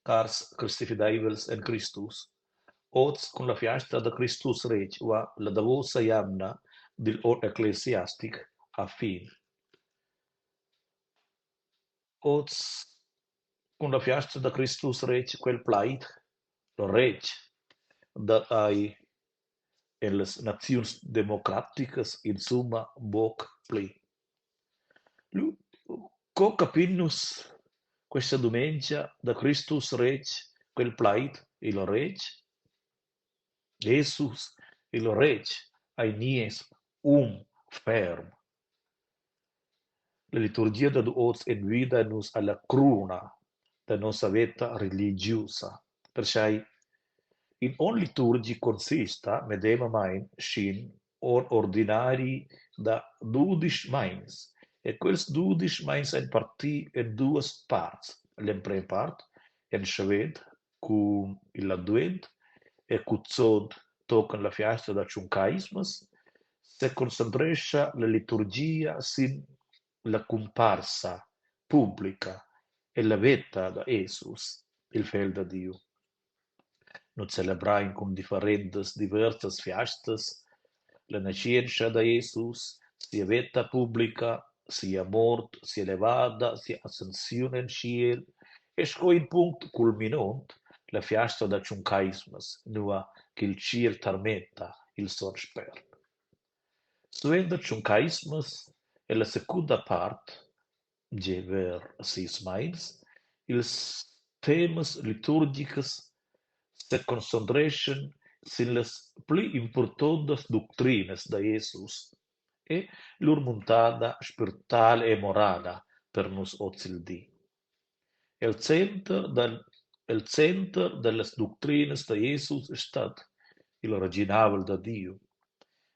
Cars Christifidables en Christus, oz con la fiesta de Christus Reg va la davosa jamna del or ecclesiastic a fin. Oz con la fiesta de Christus Reg quel plaid, lo reg, dat ai en las nacions democraticas in summa boc pli. Co capinus questa domenica da Christus Reg quel plaid il reg, Jesus il reg ainies ferm. La liturgia da duoz invita nos alla cruna da nostra vita religiosa. Perciò in ogni liturgia consista, medema main, shin, on ordinari da 12 mains. E quels 12 mains en parti in due parts. L'emprem part, en shaved, cum il advent, e cuzzod tocan la fiesta da ciuncaismas, se concentrescia la liturgia sin la comparsa pubblica e la vita da Jesus, il fel da Dio. Noi celebraim con diversas fiestas la nascença da Jesus, sia vita pubblica, sia mort, sia levada, sia ascensione in ciel, e sco in punct culminant la fiesta da ciuncaismas, nua che il ciel tarmenta il son spert. Suenda ciuncaismas è la seconda part, ver 6 mains, ils temas liturgicas se concentration sin las pli importantes doctrinas de Jesus e lur montada spiritual e morala per nos ocildi. El center de las doctrinas de Jesus stat il original da Dio.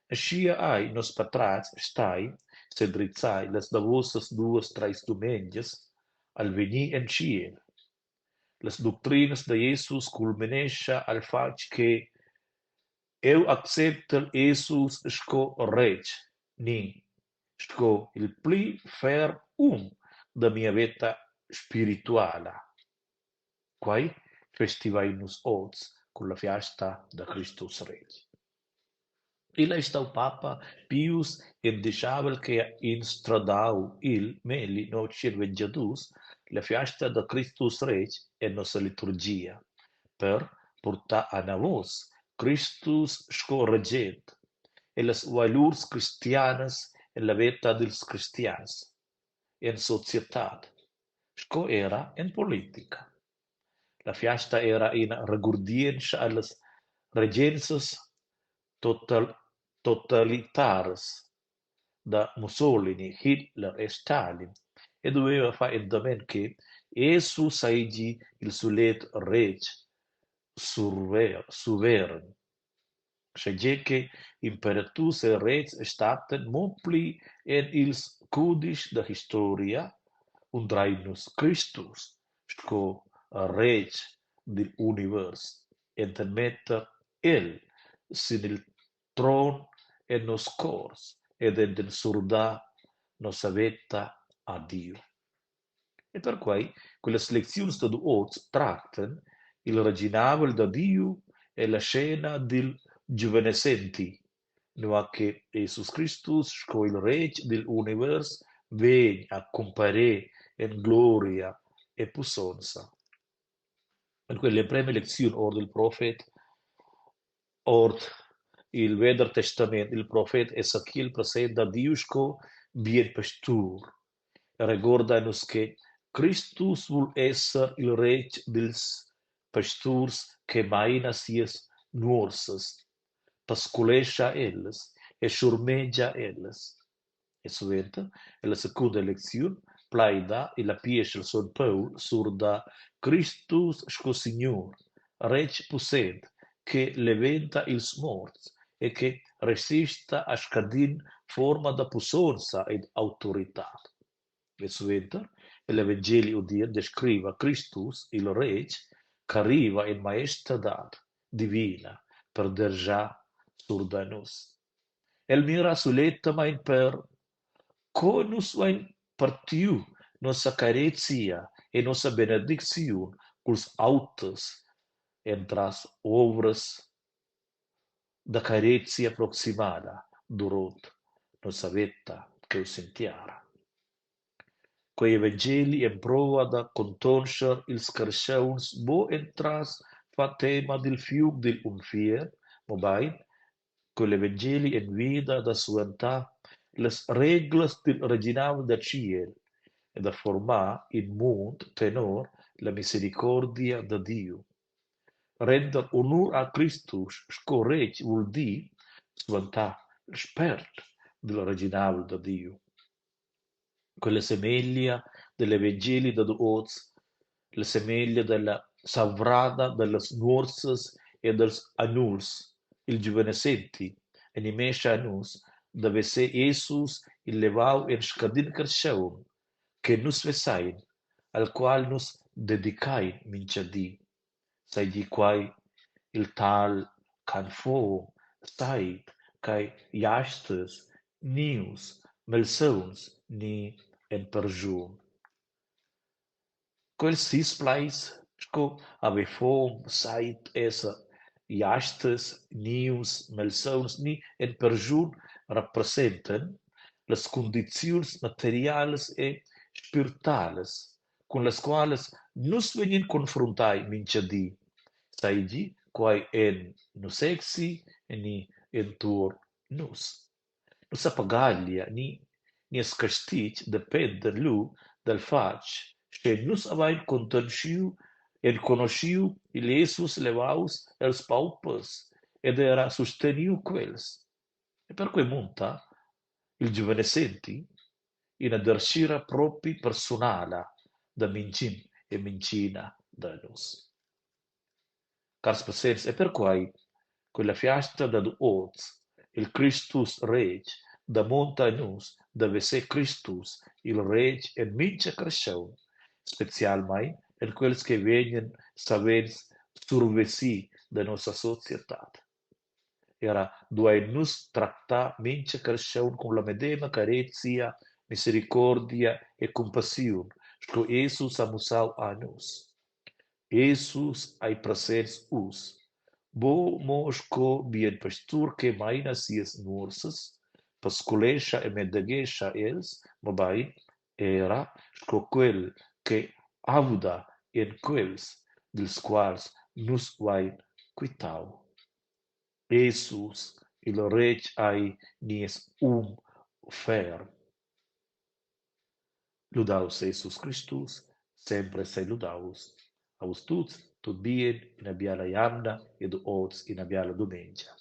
Ascia ai nos patrats stai, se drizzai las davosas duas trais domengias, al veni en ciel. Las doctrinas de Jesus culminescha al fac che eu accepta Jesus sco reg, ni sco il pli fer da mia vita spirituala. Quai festivaimus oz con la fiesta da Christus Reg. Illa stau Papa Pius indiciavel che instradau il meli nocir vengiadus la fiesta da Christus Reg e nostra liturgia, per portar a navos Christus sco regent e las valurs cristianas en la vita dels cristians, en societat, sco era en politica. La fiesta era in regurdienza a las regences totalitares da Mussolini, Hitler e Stalin, e doveva fare endamen che Gesù saigi il sulet reg suveren. Scegie che imperatus e regs staten mopli en ils codis da historia un drainus Christus, sco reg del univers, entenmetter el sin il tron e nos cors, ed en surda nos avetta a Dio. E per quai, quelle selezioni da duoz tratten il reginabel da Dio e la scena del giovanescenti, no che Jesus Christus, sco il reg del univers, vegn a comparere in gloria e puissonza. In quelle prime lezioni or del profet, or il Veder Testament, il profet Ezechiel presenta Dios co bien pastur. Recorda-nos che Christus vul esser il reg dels pasturs che maina sies nuorsas, pasculescia elles e surmegia elles. E sovente, e la seconda lezione, plaida e la piesce il son Paul sur da Christus sco Signor, reg pussent, che leventa ils morts e che resista a scadin forma da pussonza ed autorità. E sovente, l'Evangelio odien descriva Christus, il reg, che arriva in maestà divina per dergià sur da nos. El mira suletta main per conus vain partiu nossa caretia e nossa benediction os autos entre as obras da carecia aproximada durante nossa vita che o sentiara. Quei Evangeli in prova da conoscere ils carchauns bo entras fa tema del fiug del unfier, mobai, con l'Evangeli in vida da suentà les reglas del reginal da ciel e da formar in mund tenor la misericordia da Dio. Render onor a Christus scorrec vuol dir suentà spert del reginal da Dio. Quella semiglia dell'Evangeli da Oz, la semiglia della savrada delle nuorsas e dels annuls, il giovanescenti, e nimescia annus, dove se Jesus il levau en scadin carcaun, che nus vesain, al qual nus dedicain minciadi, sai di quai il tal can fo, stait, cae jastes, nius, melsauns, ni en perjun. Quel sis plais, sco ave fom, sait, essa, jastes, nius, melsauns, ni en perjun representan las condizions materials e spirituales con las quales nus venin confrontai minciadi, saigi quae en nus exi ni entur nus. Nusa pagaglia ni es castic depende lu del fac che nus avain contensciu en conosciu il Jesus levaus els paupers ed era susteniu quels. E per quei munta il giovanescenti in adercira propi personala da mincin e mincina da nus. Cars pacients, e per quai quella fiasta da Oz, il Christus Reg, da monta nus, dove se Christus, il Reg, e mince cresciun, special mai, en quels che venien savens survesi da nostra societat. Era duai nus tracta mince cresciun con la medema carezia, misericordia e compassiun, sco Jesus amusau a nus. Jesus ai presens us. Bo mosco bien pastur que maina sies nursas, pasculesha e medegesha els, mobai, era sco quel que auda en quels, dels quals nus vain quitau. Jesus, il reg ai nies ferm. Ludaus Jesus Christus, sempre sei ludaus. Aus tuts, tot bien, in abiala iamna, ed oz in abiala domenica.